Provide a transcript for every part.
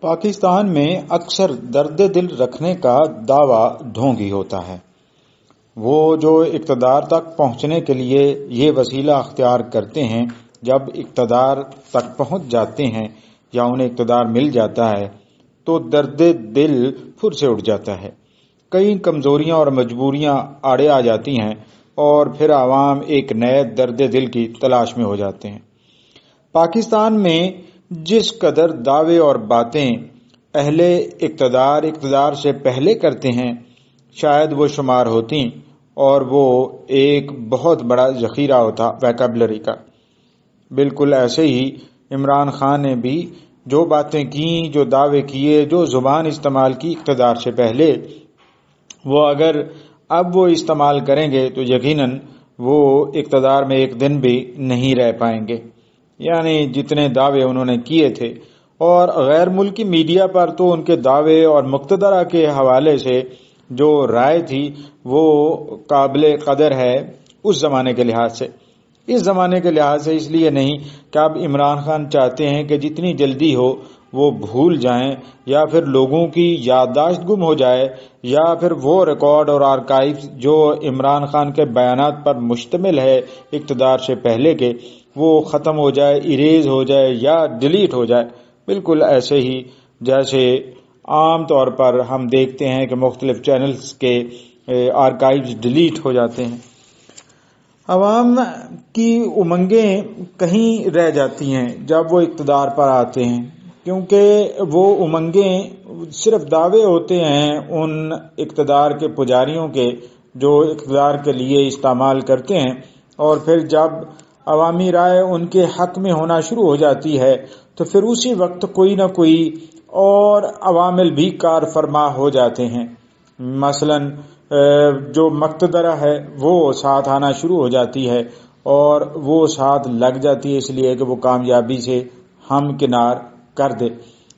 پاکستان میں اکثر درد دل رکھنے کا دعویٰ ڈھونگی ہوتا ہے۔ وہ جو اقتدار تک پہنچنے کے لیے یہ وسیلہ اختیار کرتے ہیں، جب اقتدار تک پہنچ جاتے ہیں یا انہیں اقتدار مل جاتا ہے تو درد دل پھر سے اٹھ جاتا ہے۔ کئی کمزوریاں اور مجبوریاں آڑے آ جاتی ہیں اور پھر عوام ایک نئے درد دل کی تلاش میں ہو جاتے ہیں۔ پاکستان میں جس قدر دعوے اور باتیں اہل اقتدار سے پہلے کرتے ہیں، شاید وہ شمار ہوتی اور وہ ایک بہت بڑا ذخیرہ ہوتا ویکیبلری کا۔ بالکل ایسے ہی عمران خان نے بھی جو باتیں کیں، جو دعوے کیے، جو زبان استعمال کی اقتدار سے پہلے، وہ اگر اب وہ استعمال کریں گے تو یقیناً وہ اقتدار میں ایک دن بھی نہیں رہ پائیں گے۔ یعنی جتنے دعوے انہوں نے کیے تھے، اور غیر ملکی میڈیا پر تو ان کے دعوے اور مقتدرہ کے حوالے سے جو رائے تھی وہ قابل قدر ہے اس زمانے کے لحاظ سے۔ اس زمانے کے لحاظ سے اس لیے نہیں کہ اب عمران خان چاہتے ہیں کہ جتنی جلدی ہو وہ بھول جائیں، یا پھر لوگوں کی یادداشت گم ہو جائے، یا پھر وہ ریکارڈ اور آرکائیو جو عمران خان کے بیانات پر مشتمل ہے اقتدار سے پہلے کے، وہ ختم ہو جائے، اریز ہو جائے یا ڈیلیٹ ہو جائے۔ بالکل ایسے ہی جیسے عام طور پر ہم دیکھتے ہیں کہ مختلف چینلز کے آرکائیوز ڈیلیٹ ہو جاتے ہیں۔ عوام کی امنگیں کہیں رہ جاتی ہیں جب وہ اقتدار پر آتے ہیں، کیونکہ وہ امنگیں صرف دعوے ہوتے ہیں ان اقتدار کے پجاریوں کے جو اقتدار کے لیے استعمال کرتے ہیں، اور پھر جب عوامی رائے ان کے حق میں ہونا شروع ہو جاتی ہے تو پھر اسی وقت کوئی نہ کوئی اور عوامل بھی کار فرما ہو جاتے ہیں۔ مثلاً جو مقتدرہ ہے وہ ساتھ آنا شروع ہو جاتی ہے، اور وہ ساتھ لگ جاتی ہے اس لیے کہ وہ کامیابی سے ہمکنار کر دے،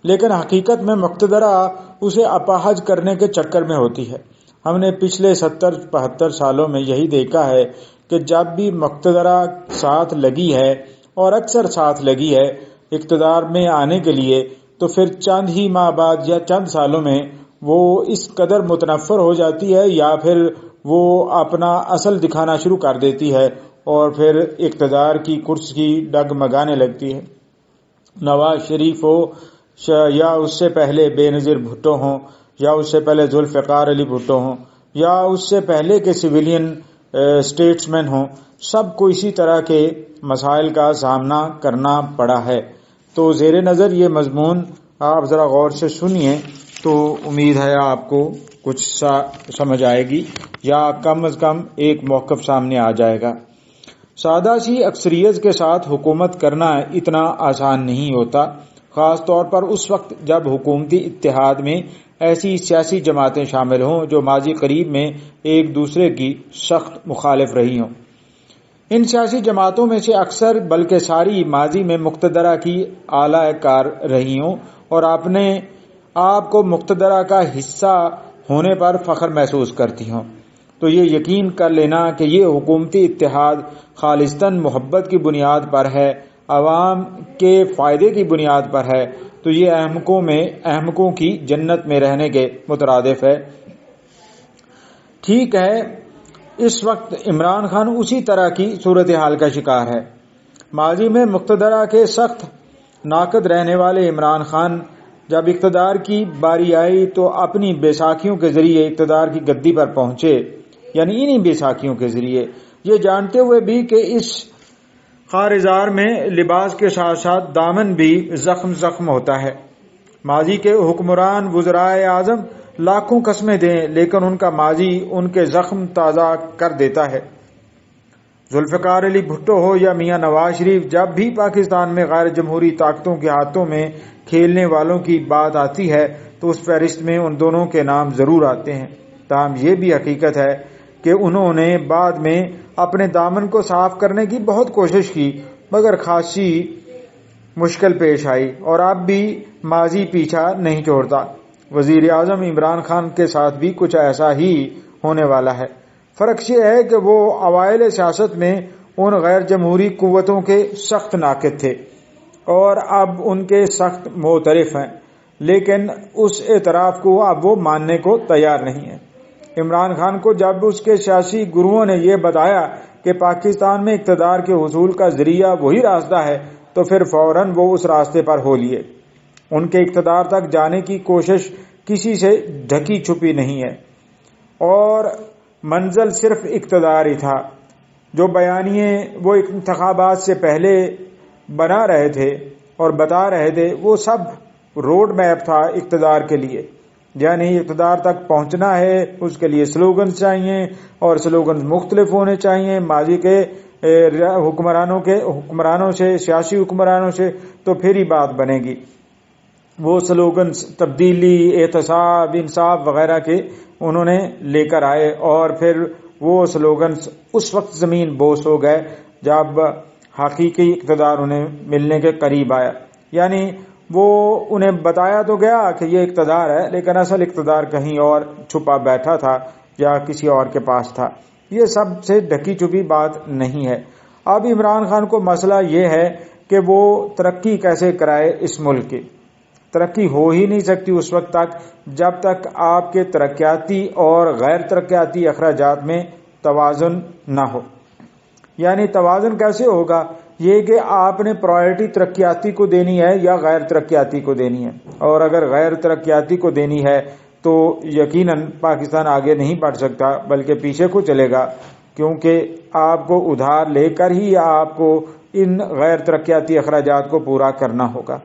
لیکن حقیقت میں مقتدرہ اسے اپاہج کرنے کے چکر میں ہوتی ہے۔ ہم نے پچھلے 70-75 سالوں میں یہی دیکھا ہے کہ جب بھی مقتدرہ ساتھ لگی ہے، اور اکثر ساتھ لگی ہے اقتدار میں آنے کے لیے، تو پھر چند ہی ماہ بعد یا چند سالوں میں وہ اس قدر متنفر ہو جاتی ہے یا پھر وہ اپنا اصل دکھانا شروع کر دیتی ہے اور پھر اقتدار کی کرسی کی ڈگمگانے لگتی ہے۔ نواز شریف ہو یا اس سے پہلے بے نظیر بھٹو ہوں، یا اس سے پہلے ذوالفقار علی بھٹو ہوں، یا اس سے پہلے کے سویلین اسٹیٹس مین ہوں، سب کو اسی طرح کے مسائل کا سامنا کرنا پڑا ہے۔ تو زیر نظر یہ مضمون آپ ذرا غور سے سنیے تو امید ہے آپ کو کچھ سمجھ آئے گی، یا کم از کم ایک موقف سامنے آ جائے گا۔ سادہ سی اکثریت کے ساتھ حکومت کرنا اتنا آسان نہیں ہوتا، خاص طور پر اس وقت جب حکومتی اتحاد میں ایسی سیاسی جماعتیں شامل ہوں جو ماضی قریب میں ایک دوسرے کی سخت مخالف رہی ہوں۔ ان سیاسی جماعتوں میں سے اکثر بلکہ ساری ماضی میں مقتدرہ کی اعلی کار رہی ہوں اور اپنے آپ کو مقتدرہ کا حصہ ہونے پر فخر محسوس کرتی ہوں، تو یہ یقین کر لینا کہ یہ حکومتی اتحاد خالصتاً محبت کی بنیاد پر ہے، عوام کے فائدے کی بنیاد پر ہے، تو یہ احمقوں کی جنت میں رہنے کے مترادف ہے۔ ٹھیک ہے، اس وقت عمران خان اسی طرح کی صورتحال کا شکار ہے۔ ماضی میں مقتدرہ کے سخت ناقد رہنے والے عمران خان جب اقتدار کی باری آئی تو اپنی بیساکھیوں کے ذریعے اقتدار کی گدی پر پہنچے، یعنی انہی بیساکھیوں کے ذریعے، یہ جانتے ہوئے بھی کہ اس خارزار میں لباس کے ساتھ ساتھ دامن بھی زخم ہوتا ہے۔ ماضی کے حکمران وزرائے اعظم لاکھوں قسمیں دیں لیکن ان کا ماضی ان کے زخم تازہ کر دیتا ہے۔ ذوالفقار علی بھٹو ہو یا میاں نواز شریف، جب بھی پاکستان میں غیر جمہوری طاقتوں کے ہاتھوں میں کھیلنے والوں کی بات آتی ہے تو اس فہرست میں ان دونوں کے نام ضرور آتے ہیں۔ تاہم یہ بھی حقیقت ہے کہ انہوں نے بعد میں اپنے دامن کو صاف کرنے کی بہت کوشش کی، مگر خاصی مشکل پیش آئی، اور اب بھی ماضی پیچھا نہیں چھوڑتا۔ وزیر اعظم عمران خان کے ساتھ بھی کچھ ایسا ہی ہونے والا ہے۔ فرق یہ ہے کہ وہ اوائل سیاست میں ان غیر جمہوری قوتوں کے سخت ناقد تھے اور اب ان کے سخت معترف ہیں، لیکن اس اعتراف کو اب وہ ماننے کو تیار نہیں ہے۔ عمران خان کو جب اس کے سیاسی گروؤں نے یہ بتایا کہ پاکستان میں اقتدار کے حصول کا ذریعہ وہی راستہ ہے تو پھر فوراً وہ اس راستے پر ہو لیے۔ ان کے اقتدار تک جانے کی کوشش کسی سے ڈھکی چھپی نہیں ہے اور منزل صرف اقتدار ہی تھا۔ جو بیانیے وہ انتخابات سے پہلے بنا رہے تھے اور بتا رہے تھے وہ سب روڈ میپ تھا اقتدار کے لیے، یعنی اقتدار تک پہنچنا ہے اس کے لیے سلوگنز چاہیے اور سلوگنز مختلف ہونے چاہیے ماضی کے حکمرانوں سے، سیاسی حکمرانوں سے، تو پھر ہی بات بنے گی۔ وہ سلوگنز تبدیلی، احتساب، انصاف وغیرہ کے انہوں نے لے کر آئے اور پھر وہ سلوگنز اس وقت زمین بوس ہو گئے جب حقیقی اقتدار انہیں ملنے کے قریب آیا۔ یعنی وہ انہیں بتایا تو گیا کہ یہ اقتدار ہے لیکن اصل اقتدار کہیں اور چھپا بیٹھا تھا یا کسی اور کے پاس تھا۔ یہ سب سے ڈھکی چھپی بات نہیں ہے۔ اب عمران خان کو مسئلہ یہ ہے کہ وہ ترقی کیسے کرائے اس ملک کی۔ ترقی ہو ہی نہیں سکتی اس وقت تک جب تک آپ کے ترقیاتی اور غیر ترقیاتی اخراجات میں توازن نہ ہو۔ یعنی توازن کیسے ہوگا؟ یہ کہ آپ نے پرائرٹی ترقیاتی کو دینی ہے یا غیر ترقیاتی کو دینی ہے، اور اگر غیر ترقیاتی کو دینی ہے تو یقیناً پاکستان آگے نہیں بڑھ سکتا بلکہ پیچھے کو چلے گا، کیونکہ آپ کو ادھار لے کر ہی آپ کو ان غیر ترقیاتی اخراجات کو پورا کرنا ہوگا۔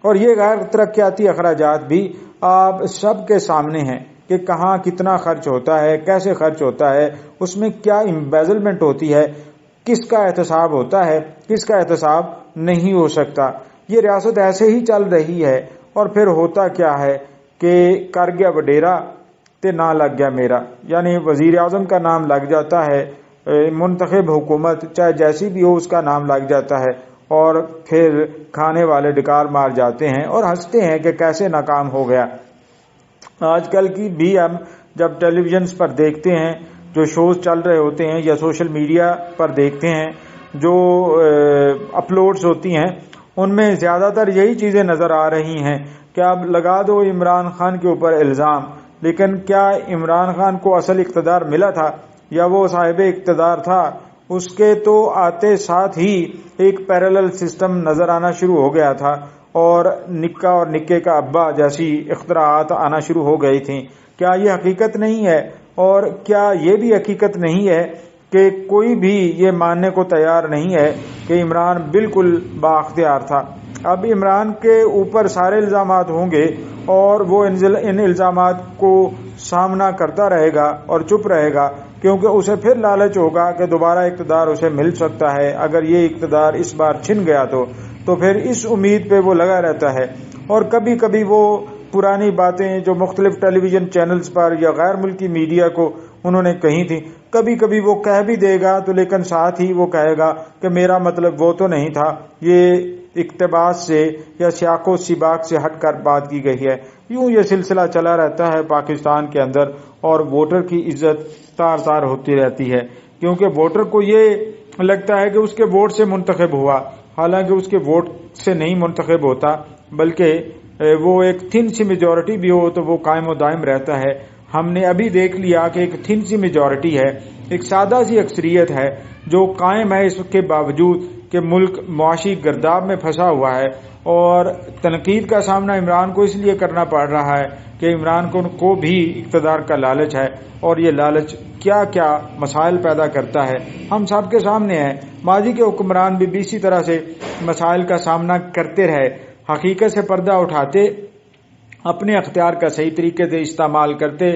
اور یہ غیر ترقیاتی اخراجات بھی آپ سب کے سامنے ہیں کہ کہاں کتنا خرچ ہوتا ہے، کیسے خرچ ہوتا ہے، اس میں کیا امبیزلمنٹ ہوتی ہے، کس کا احتساب ہوتا ہے، کس کا احتساب نہیں ہو سکتا۔ یہ ریاست ایسے ہی چل رہی ہے اور پھر ہوتا کیا ہے کہ کر گیا وڈیرا تے نہ لگ گیا میرا، یعنی وزیر اعظم کا نام لگ جاتا ہے، منتخب حکومت چاہے جیسی بھی ہو اس کا نام لگ جاتا ہے، اور پھر کھانے والے ڈکار مار جاتے ہیں اور ہنستے ہیں کہ کیسے ناکام ہو گیا۔ آج کل کی بھی ہم جب ٹیلی ویژنز پر دیکھتے ہیں، جو شوز چل رہے ہوتے ہیں یا سوشل میڈیا پر دیکھتے ہیں جو اپلوڈز ہوتی ہیں، ان میں زیادہ تر یہی چیزیں نظر آ رہی ہیں کہ اب لگا دو عمران خان کے اوپر الزام، لیکن کیا عمران خان کو اصل اقتدار ملا تھا یا وہ صاحب اقتدار تھا؟ اس کے تو آتے ساتھ ہی ایک پیرالل سسٹم نظر آنا شروع ہو گیا تھا اور نکا اور نکے کا ابا جیسی اختراعات آنا شروع ہو گئی تھیں۔ کیا یہ حقیقت نہیں ہے؟ اور کیا یہ بھی حقیقت نہیں ہے کہ کوئی بھی یہ ماننے کو تیار نہیں ہے کہ عمران بالکل بااختیار تھا؟ اب عمران کے اوپر سارے الزامات ہوں گے اور وہ ان الزامات کو سامنا کرتا رہے گا اور چپ رہے گا، کیونکہ اسے پھر لالچ ہوگا کہ دوبارہ اقتدار اسے مل سکتا ہے۔ اگر یہ اقتدار اس بار چھن گیا تو پھر اس امید پہ وہ لگا رہتا ہے، اور کبھی کبھی وہ پرانی باتیں جو مختلف ٹیلی ویژن چینلز پر یا غیر ملکی میڈیا کو انہوں نے کہی تھی، کبھی کبھی وہ کہہ بھی دے گا تو لیکن ساتھ ہی وہ کہے گا کہ میرا مطلب وہ تو نہیں تھا، یہ اقتباس سے یا سیاق و سباق سے ہٹ کر بات کی گئی ہے۔ یوں یہ سلسلہ چلا رہتا ہے پاکستان کے اندر، اور ووٹر کی عزت تار تار ہوتی رہتی ہے، کیونکہ ووٹر کو یہ لگتا ہے کہ اس کے ووٹ سے منتخب ہوا، حالانکہ اس کے ووٹ سے نہیں منتخب ہوتا، بلکہ وہ ایک تھن سی میجورٹی بھی ہو تو وہ قائم و دائم رہتا ہے۔ ہم نے ابھی دیکھ لیا کہ ایک تھن سی میجورٹی ہے، ایک سادہ سی اکثریت ہے جو قائم ہے اس کے باوجود کہ ملک معاشی گرداب میں پھنسا ہوا ہے، اور تنقید کا سامنا عمران کو اس لیے کرنا پڑ رہا ہے کہ عمران کو بھی اقتدار کا لالچ ہے، اور یہ لالچ کیا کیا مسائل پیدا کرتا ہے ہم سب کے سامنے ہے۔ ماضی کے حکمران بھی اسی طرح سے مسائل کا سامنا کرتے رہے، حقیقت سے پردہ اٹھاتے، اپنے اختیار کا صحیح طریقے سے استعمال کرتے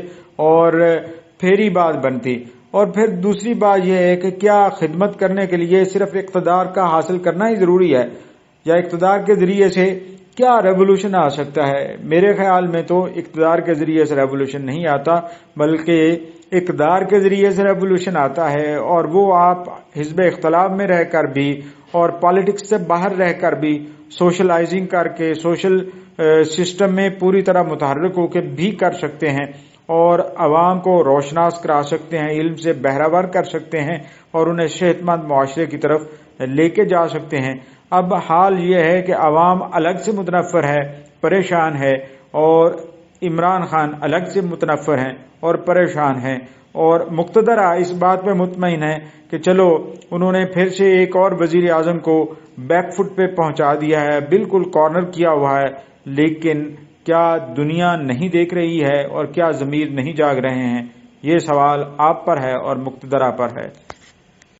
اور پھر ہی بات بنتی۔ اور پھر دوسری بات یہ ہے کہ کیا خدمت کرنے کے لیے صرف اقتدار کا حاصل کرنا ہی ضروری ہے، یا اقتدار کے ذریعے سے کیا ریولوشن آ سکتا ہے؟ میرے خیال میں تو اقتدار کے ذریعے سے ریولوشن نہیں آتا، بلکہ اقتدار کے ذریعے سے ریولوشن آتا ہے، اور وہ آپ حزب اختلاف میں رہ کر بھی اور پالیٹکس سے باہر رہ کر بھی سوشلائزنگ کر کے سوشل سسٹم میں پوری طرح متحرک ہو کے بھی کر سکتے ہیں، اور عوام کو روشناس کرا سکتے ہیں، علم سے بہرہور کر سکتے ہیں، اور انہیں صحت مند معاشرے کی طرف لے کے جا سکتے ہیں۔ اب حال یہ ہے کہ عوام الگ سے متنفر ہے، پریشان ہے، اور عمران خان الگ سے متنفر ہیں اور پریشان ہیں، اور مقتدرہ اس بات پہ مطمئن ہے کہ چلو انہوں نے پھر سے ایک اور وزیر اعظم کو بیک فٹ پہ پہنچا دیا ہے، بالکل کارنر کیا ہوا ہے۔ لیکن کیا دنیا نہیں دیکھ رہی ہے اور کیا ضمیر نہیں جاگ رہے ہیں؟ یہ سوال آپ پر ہے اور مقتدرہ پر ہے۔